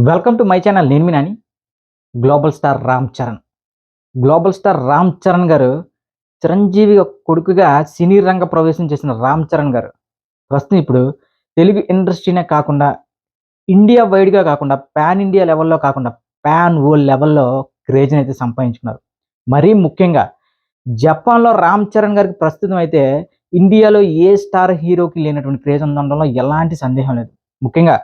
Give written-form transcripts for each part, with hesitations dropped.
Welcome to my channel. నేను మీ Nani. Global star Ram Charan. Global star Ram Charan గారు చిరంజీవి యొక్క కొడుకుగా సినీ రంగ ప్రవేశం చేసిన రామ్ చరణ్ గారు ప్రస్తుతం ఇప్పుడు తెలుగు ఇండస్ట్రీనే కాకుండా ఇండియా వైడ్‌గా కాకుండా పాన్ ఇండియా లెవెల్‌లో కాకుండా పాన్ వరల్డ్ లెవెల్‌లో క్రేజ్‌నైతే సంపాదించుకున్నారు. మరీ ముఖ్యంగా జపాన్‌లో రామ్ చరణ్ గారికి ప్రస్తుతం అయితే ఇండియాలో ఏ స్టార్ హీరోకి లేనటువంటి క్రేజ్ ఉందనడంలో ఎలాంటి సందేహం లేదు. ముఖ్యంగా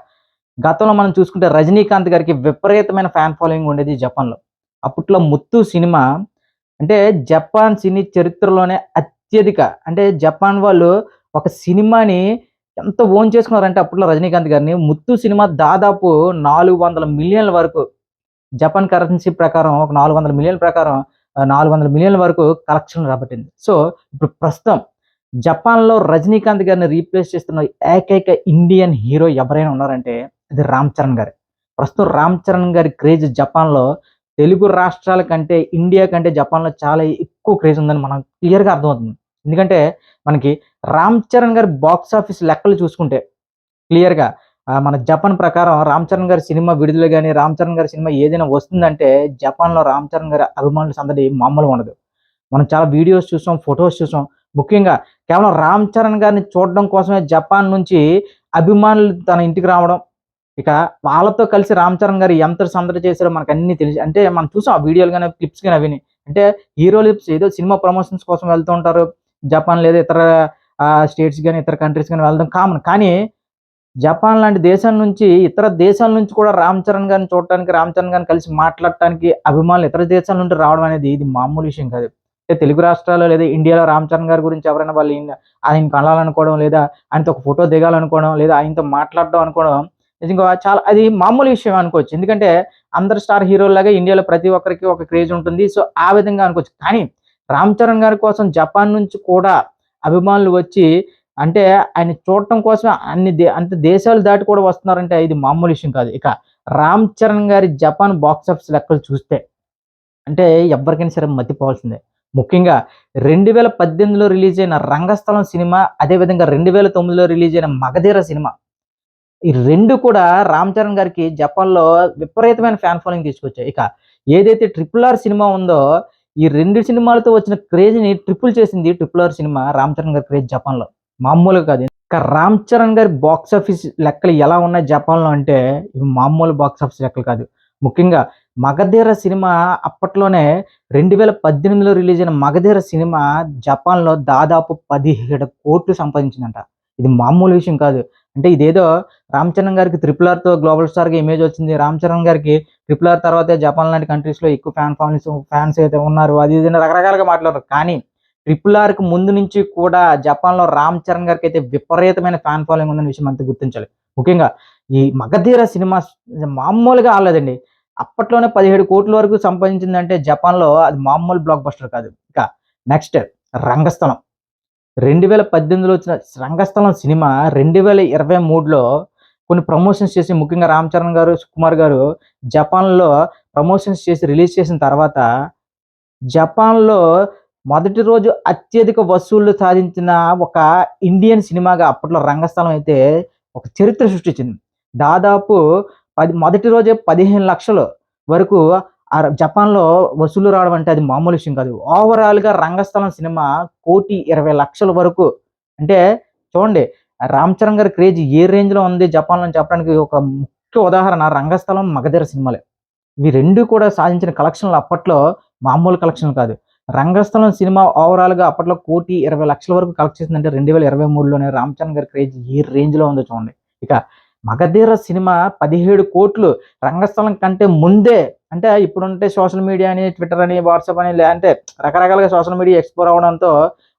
గతంలో మనం చూసుకుంటే 'రజనీకాంత్' గారికి విపరీతమైన ఫ్యాన్ ఫాలోయింగ్ ఉండేది జపాన్‌లో. అప్పట్లో 'ముత్తు' సినిమా అంటే జపాన్ సినీ చరిత్రలోనే అత్యధిక అంటే జపాన్ వాళ్ళు ఒక సినిమాని ఎంత ఓన్ చేసుకున్నారంటే అప్పట్లో 'రజనీకాంత్' గారిని 'ముత్తు' సినిమా దాదాపు 400,000,000 వరకు జపాన్ కరెన్సీ ప్రకారం ఒక 400,000,000 ప్రకారం 400,000,000 వరకు కలెక్షన్ రాబట్టింది. సో, ఇప్పుడు ప్రస్తుతం జపాన్‌లో 'రజనీకాంత్' గారిని రీప్లేస్ చేస్తున్న ఏకైక ఇండియన్ హీరో ఎవరైనా ఉన్నారంటే అది 'రామ్ చరణ్' గారే. ప్రస్తుతం 'రామ్ చరణ్' గారి క్రేజ్ జపాన్‌లో తెలుగు రాష్ట్రాల కంటే, ఇండియా కంటే జపాన్‌లో చాలా ఎక్కువ క్రేజ్ ఉందని మనం క్లియర్‌గా అర్థమవుతుంది. ఎందుకంటే మనకి 'రామ్ చరణ్' గారి బాక్స్ ఆఫీస్ లెక్కలు చూసుకుంటే క్లియర్‌గా మన జపాన్ ప్రకారం 'రామ్ చరణ్' గారి సినిమా విడుదల గాని, 'రామ్ చరణ్' గారి సినిమా ఏదైనా వస్తుందంటే జపాన్‌లో 'రామ్ చరణ్' గారి అభిమానుల సందడి మామూలుగా ఉండదు. మనం చాలా వీడియోస్ చూసాం, ఫోటోస్ చూసాం. ముఖ్యంగా కేవలం 'రామ్ చరణ్' గారిని చూడడం కోసమే జపాన్ నుంచి అభిమానులు తన ఇంటికి రావడం. ఇక వాళ్ళతో కలిసి 'రామ్ చరణ్' గారు ఎంత సందడి చేశారో మనకన్నీ తెలుసు. అంటే మనం చూసాం ఆ వీడియోలు గాని, క్లిప్స్ గాని అవిని. అంటే హీరోలు ఏదో సినిమా ప్రమోషన్స్ కోసం వెళ్తూ ఉంటారు. జపాన్ లేదా ఇతర స్టేట్స్ గాని, ఇతర కంట్రీస్ గాని వెళ్ళడం కామన్. కానీ జపాన్ లాంటి దేశం నుంచి ఇతర దేశాల నుంచి కూడా 'రామ్ చరణ్' గారిని చూడటానికి, 'రామ్ చరణ్' గారిని కలిసి మాట్లాడటానికి అభిమానులు ఇతర దేశాల నుండి రావడం అనేది ఇది మామూలు విషయం కాదు. అంటే తెలుగు రాష్ట్రాల్లో లేదా ఇండియాలో 'రామ్ చరణ్' గారి గురించి ఎవరైనా వాళ్ళు ఆయన్ని కలాలనుకోవడం, లేదా ఆయనతో ఒక ఫోటో దిగాలనుకోవడం, లేదా ఆయనతో మాట్లాడడం అనుకోవడం నిజంగా చాలా అది మామూలు విషయం అనుకోవచ్చు. ఎందుకంటే అందరు స్టార్ హీరోల్లాగా ఇండియాలో ప్రతి ఒక్కరికి ఒక క్రేజ్ ఉంటుంది. సో, ఆ విధంగా అనుకోవచ్చు. కానీ 'రామ్ చరణ్' గారి కోసం జపాన్ నుంచి కూడా అభిమానులు వచ్చి అంటే ఆయన్ని చూడటం కోసం అంటే దేశాలు దాటి కూడా వస్తున్నారంటే ఇది మామూలు విషయం కాదు. ఇక 'రామ్ చరణ్' గారి జపాన్ బాక్స్ ఆఫీస్ లెక్కలు చూస్తే అంటే ఎవ్వరికైనా సరే మతిపోవాల్సిందే. ముఖ్యంగా 2018లో రిలీజ్ అయిన 'రంగస్థలం' సినిమా, అదే విధంగా 2009లో రిలీజ్ అయిన 'మగధీర' సినిమా. ఈ 2 కూడా 'రామ్ చరణ్' గారికి జపాన్‌లో విపరీతమైన ఫ్యాన్ ఫాలోయింగ్ తీసుకొచ్చాయి. ఇక ఏదైతే 'ట్రిపుల్ ఆర్' సినిమా ఉందో, ఈ 2 సినిమాలతో వచ్చిన క్రేజ్‌ని ట్రిపుల్ చేసింది 'triple R' cinema 'Ram Charan' గారి క్రేజ్ జపాన్‌లో. మామూలుగా కాదు. ఇక 'రామ్ చరణ్' గారి బాక్స్ ఆఫీస్ లెక్కలు ఎలా ఉన్నాయి జపాన్‌లో అంటే, ఇవి మామూలు బాక్స్ ఆఫీస్ లెక్కలు కాదు. ముఖ్యంగా 'మగధీర' సినిమా అప్పట్లోనే 2018లో రిలీజ్ అయిన 'మగధీర' సినిమా జపాన్‌లో దాదాపు 17,00,00,00,000 సంపాదించిందంట. ఇది మామూలు విషయం కాదు. అంటే ఇదేదో 'రామ్ చరణ్' గారికి 'ట్రిపుల్ ఆర్'తో గ్లోబల్ స్టార్‌గా ఇమేజ్ వచ్చింది. 'రామ్ చరణ్' గారికి 'ట్రిపుల్ ఆర్' తర్వాతే జపాన్ లాంటి కంట్రీస్‌లో ఎక్కువ ఫ్యాన్స్ అయితే ఉన్నారు. అది ఇది అని రకరకాలుగా మాట్లాడారు. కానీ 'ట్రిపుల్ ఆర్'కి ముందు నుంచి కూడా జపాన్‌లో 'రామ్ చరణ్' గారికైతే విపరీతమైన ఫ్యాన్ ఫాలోయింగ్ ఉందన్న విషయం అంతా గుర్తించాలి. ముఖ్యంగా ఈ 'మగధీర' సినిమా మామూలుగా ఆడలేదండి. అప్పట్లోనే 17,00,00,000 వరకు సంపాదించిందంటే జపాన్‌లో అది మామూలు బ్లాక్ బస్టర్ కాదు. ఇక నెక్స్ట్ 'రంగస్థలం.' 2018లో వచ్చిన 'రంగస్థలం' సినిమా 2023లో కొన్ని ప్రమోషన్స్ చేసి ముఖ్యంగా 'రామ్ చరణ్' గారు, 'సుకుమార్' గారు జపాన్‌లో ప్రమోషన్స్ చేసి రిలీజ్ చేసిన తర్వాత జపాన్‌లో మొదటి రోజు అత్యధిక వసూళ్లు సాధించిన ఒక ఇండియన్ సినిమాగా అప్పట్లో 'రంగస్థలం' అయితే ఒక చరిత్ర సృష్టించింది. దాదాపు మొదటి రోజే 15,00,000 వరకు జపాన్‌లో వసూళ్లు రావడం అంటే అది మామూలు విషయం కాదు. ఓవరాల్‌గా 'రంగస్థలం' సినిమా 1,20,00,000 వరకు అంటే చూడండి 'రామ్ చరణ్' గారి క్రేజ్ ఏ రేంజ్‌లో ఉంది జపాన్‌లో అని చెప్పడానికి ఒక ముఖ్య ఉదాహరణ 'రంగస్థలం', 'మగధీర' సినిమాలే. ఇవి 2 కూడా సాధించిన కలెక్షన్‌లు అప్పట్లో మామూలు కలెక్షన్‌లు కాదు. 'రంగస్థలం' సినిమా ఓవరాల్‌గా అప్పట్లో 1,20,00,000 వరకు కలెక్ట్ చేసిందంటే 2023లోనే 'రామ్ చరణ్' గారి క్రేజ్ ఏ రేంజ్‌లో ఉందో చూడండి. ఇక 'మగధీర' సినిమా 17,00,00,000 రంగస్థలం కంటే ముందే అంటే ఇప్పుడుంటే సోషల్ మీడియా అని, ట్విట్టర్ అని, వాట్సాప్ అని అంటే రకరకాలుగా సోషల్ మీడియా ఎక్స్‌ప్లోర్ అవ్వడంతో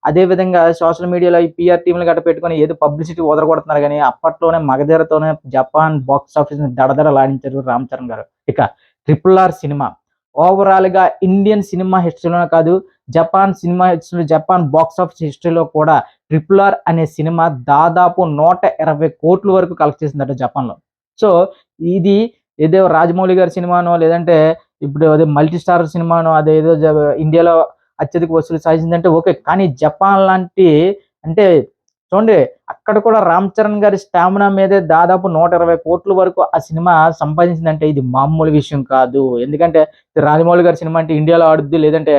అదే విధంగా సోషల్ మీడియాలో ఈ పీఆర్ టీమ్‌లు గట్టా పెట్టుకొని ఏదో పబ్లిసిటీ వదలగొడుతున్నారు గానీ అప్పట్లోనే 'మగధీర'తోనే జపాన్ బాక్స్ ఆఫీస్‌ని దడదడలాడించారు 'రామ్ చరణ్' గారు. ఇక 'ట్రిపుల్ ఆర్' సినిమా ఓవరాల్‌గా ఇండియన్ సినిమా హిస్టరీలోనే కాదు, Japan cinema history, Japan box office హిస్టరీలో కూడా 'ట్రిపుల్ ఆర్' అనే సినిమా దాదాపు 120,00,00,000 వరకు కలెక్ట్ చేసిందట జపాన్‌లో. సో, ఇది ఏదో రాజమౌళి గారి సినిమానో, లేదంటే ఇప్పుడు అదే మల్టీ స్టారర్ సినిమానో అదేదో ఇండియాలో అత్యధిక వసూలు సాధించిందంటే ఓకే. కానీ జపాన్ లాంటి అంటే చూడండి అక్కడ కూడా రామ్ చరణ్ గారి స్టామినా మీదే దాదాపు 120 కోట్ల వరకు ఆ సినిమా సంపాదించిందంటే ఇది మామూలు విషయం కాదు. ఎందుకంటే రాజమౌళి గారి సినిమా అంటే ఇండియాలో ఆడుద్ది. లేదంటే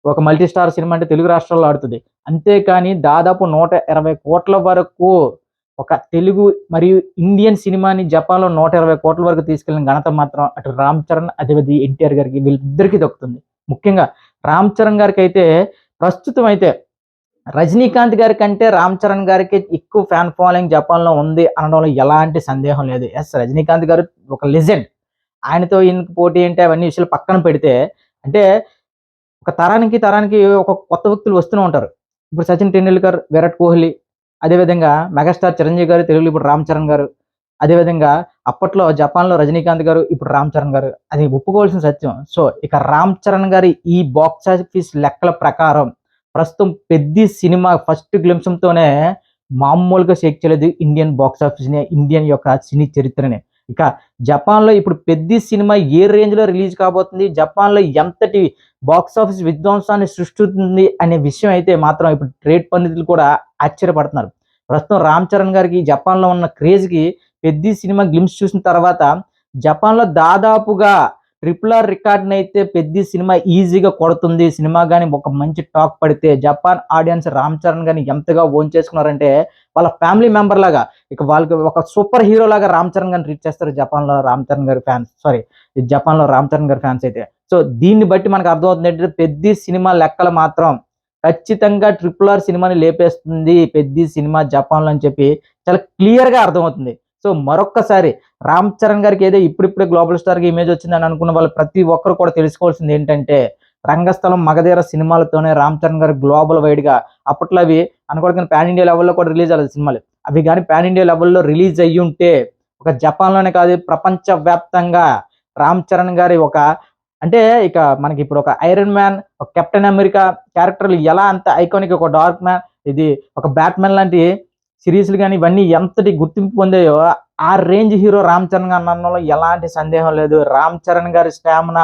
ఒక మల్టీ స్టార్ సినిమా అంటే తెలుగు రాష్ట్రాల్లో ఆడుతది. అంతేకాని దాదాపు 120 కోట్ల వరకు ఒక తెలుగు మరియు ఇండియన్ సినిమాని జపాన్‌లో 120 కోట్ల వరకు తీసుకెళ్ళిన ఘనత మాత్రం అటు రామ్ చరణ్, అదేవిధంగా ఎన్టీఆర్ గారికి వీళ్ళిద్దరికీ దక్కుతుంది. ముఖ్యంగా రామ్ చరణ్ గారికైతే ప్రస్తుతం అయితే రజనీకాంత్ గారి కంటే రామ్ చరణ్ గారికి ఎక్కువ ఫ్యాన్ ఫాలోయింగ్ జపాన్‌లో ఉంది అనడంలో ఎలాంటి సందేహం లేదు. యెస్, రజనీకాంత్ గారు ఒక లెజెండ్. ఆయనతో ఈయనకి పోటీ ఏంటి అవన్నీ విషయాలు పక్కన పెడితే, అంటే ఒక తరానికి ఒక కొత్త వ్యక్తులు వస్తూనే ఉంటారు. ఇప్పుడు 'సచిన్ టెండూల్కర్', 'విరాట్ కోహ్లీ', అదేవిధంగా మెగాస్టార్ 'చిరంజీవి' గారు, తెలుగులో ఇప్పుడు 'రామ్ చరణ్' గారు, అదేవిధంగా అప్పట్లో జపాన్‌లో 'రజనీకాంత్' గారు, ఇప్పుడు 'రామ్ చరణ్' గారు. అది ఒప్పుకోవాల్సిన సత్యం. సో, ఇక 'రామ్ చరణ్' గారి ఈ బాక్స్ ఆఫీస్ లెక్కల ప్రకారం ప్రస్తుతం 'పెద్ది' సినిమా ఫస్ట్ గ్లింప్స్‌తోనే మామూలుగా షేక్ చేయలేదు ఇండియన్ బాక్స్ ఆఫీస్‌ని, ఇండియన్ యొక్క సినీ చరిత్రని. ఇక జపాన్‌లో ఇప్పుడు 'పెద్ది' సినిమా ఏ రేంజ్‌లో రిలీజ్ కాబోతుంది, జపాన్‌లో ఎంతటి బాక్స్ ఆఫీస్ విధ్వంసాన్ని సృష్టిస్తుంది అనే విషయం అయితే మాత్రం ఇప్పుడు ట్రేడ్ పండితులు కూడా ఆశ్చర్యపడుతున్నారు. ప్రస్తుతం 'రామ్ చరణ్' గారికి జపాన్‌లో ఉన్న క్రేజ్‌కి 'పెద్ది' సినిమా గ్లింప్స్ చూసిన తర్వాత జపాన్‌లో దాదాపుగా ట్రిపుల్ ఆర్ రికార్డ్‌నైతే 'పెద్ది' సినిమా ఈజీగా కొడుతుంది. సినిమా గాని ఒక మంచి టాక్ పడితే జపాన్ ఆడియన్స్ 'రామ్ చరణ్' గారిని ఎంతగా ఓన్ చేసుకున్నారంటే వాళ్ళ ఫ్యామిలీ మెంబర్ లాగా, ఇక వాళ్ళకి ఒక సూపర్ హీరో లాగా 'రామ్ చరణ్' గారిని ట్రీట్ చేస్తారు జపాన్‌లో 'రామ్ చరణ్' గారి ఫ్యాన్స్. జపాన్‌లో 'రామ్ చరణ్' గారి ఫ్యాన్స్ అయితే. సో, దీన్ని బట్టి మనకు అర్థమవుతుంది ఏంటంటే 'పెద్ది' సినిమా లెక్కలు మాత్రం ఖచ్చితంగా ట్రిపుల్ ఆర్ సినిమాని లేపేస్తుంది 'పెద్ది' సినిమా జపాన్‌లో అని చెప్పి చాలా క్లియర్‌గా అర్థమవుతుంది. సో, మరొక్కసారి 'రామ్ చరణ్' గారికి ఏదో ఇప్పుడిప్పుడే గ్లోబల్ స్టార్‌గా ఇమేజ్ వచ్చిందని అనుకున్న వాళ్ళు ప్రతి ఒక్కరు కూడా తెలుసుకోవాల్సింది ఏంటంటే, 'రంగస్థలం', 'మగధీర' సినిమాలతోనే 'రామ్ చరణ్' గారు గ్లోబల్ వైడ్‌గా అప్పట్లో అవి అనుకోవడం పాన్ ఇండియా లెవెల్‌లో కూడా రిలీజ్ అవ్వలేదు సినిమాలు. అవి గాని పాన్ ఇండియా లెవెల్‌లో రిలీజ్ అయ్యుంటే ఒక జపాన్‌లోనే కాదు ప్రపంచ వ్యాప్తంగా 'రామ్ చరణ్' గారి ఒక అంటే ఇక మనకి ఇప్పుడు ఒక 'ఐరన్ మ్యాన్', ఒక 'కెప్టెన్ అమెరికా' క్యారెక్టర్‌లు ఎలా అంత ఐకానిక్, ఒక 'డార్క్ మ్యాన్', ఇది ఒక 'బ్యాట్‌మెన్' లాంటి సీరీస్‌లు గాని ఇవన్నీ ఎంతటి గుర్తింపు పొందాయో ఆ రేంజ్ హీరో 'రామ్ చరణ్' గారు అనడంలో ఎలాంటి సందేహం లేదు. 'రామ్ చరణ్' గారి స్టామినా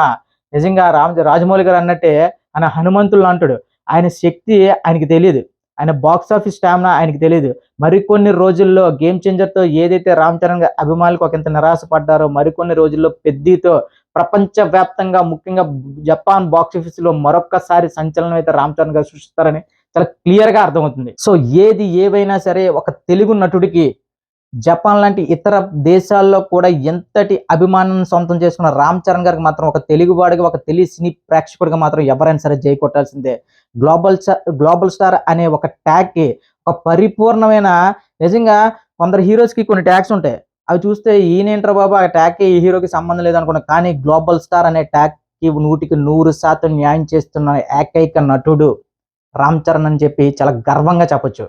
నిజంగా రాజమౌళి గారు అన్నట్టే ఆయన హనుమంతుడు లాంటాడు. ఆయన శక్తి ఆయనకి తెలీదు. ఆయన బాక్స్ ఆఫీస్ స్టామినా ఆయనకి తెలీదు. మరికొన్ని రోజుల్లో 'గేమ్ చేంజర్'తో ఏదైతే 'రామ్ చరణ్' గారి అభిమానులకు ఒకంత నిరాశ పడ్డారో మరికొన్ని రోజుల్లో 'పెద్ది'తో ప్రపంచ వ్యాప్తంగా ముఖ్యంగా జపాన్ బాక్స్ ఆఫీస్‌లో మరొక్కసారి సంచలనం అయితే 'రామ్ చరణ్' గారు సృష్టిస్తారని చాలా క్లియర్‌గా అర్థమవుతుంది. సో, ఏది ఏవైనా సరే ఒక తెలుగు నటుడికి జపాన్ లాంటి ఇతర దేశాల్లో కూడా ఎంతటి అభిమానాన్ని సొంతం చేసుకున్న 'రామ్ చరణ్' గారికి మాత్రం ఒక తెలుగువాడిగా, ఒక తెలుగు సినీ ప్రేక్షకుడిగా మాత్రం ఎవరైనా సరే జై కొట్టాల్సిందే. గ్లోబల్ స్టార్ అనే ఒక ట్యాగ్‌కి ఒక పరిపూర్ణమైన నిజంగా కొందరు హీరోస్‌కి కొన్ని ట్యాగ్స్ ఉంటాయి. అవి చూస్తే ఈయనేంట్రా బాబు! ఆ ట్యాగ్‌కి ఈ హీరోకి సంబంధం లేదనుకున్నా. కానీ గ్లోబల్ స్టార్ అనే ట్యాగ్‌కి 100% న్యాయం చేస్తున్న ఏకైక నటుడు 'రామ్ చరణ్' అని చెప్పి చాలా గర్వంగా చెప్పొచ్చు.